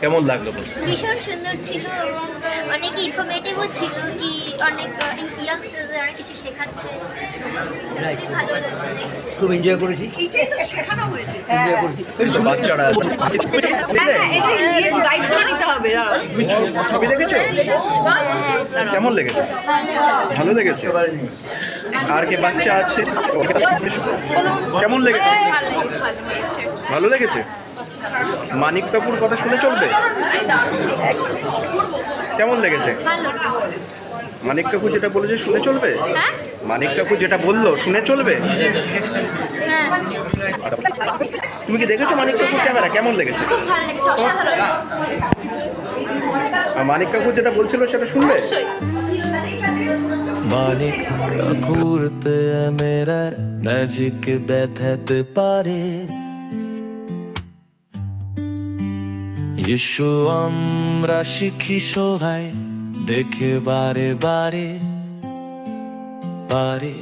কেমন লাগলো বল? ভীষণ সুন্দর ছিল এবং অনেক ইনফরমেটিভও ছিল, কি অনেক ইয়াংস্টারদের অনেক কিছু শেখাচ্ছে। খুবই ভালো লাগলো, খুব এনজয় করেছি। এইটাই তো শেখানো হয়েছে। এনজয় করেছি। বাচ্চারা ছবি দেখেছো? কেমন লেগেছে? ভালো লেগেছে। আর কি বাচ্চা আছে? কেমন লেগেছে? ভালো লেগেছে। মানিক কাপুর কথা শুনে চলবে? কেমন লেগেছে? মানিক কাপুর যেটা বলেছে শুনে চলবে? মানিক কাপুর যেটা বললো শুনে চলবে? তুমি কি দেখেছো মানিক কাপুর ক্যামেরা? কেমন লেগেছে? আর মানিক কাপুর যেটা বলছিল সেটা শুনবে? মানিক কাপুর তে মেরা ম্যাজিক ব্যথাতে পারে। ইস্যু আমরা শিখি সবাই দেখে বারে বারে বারে।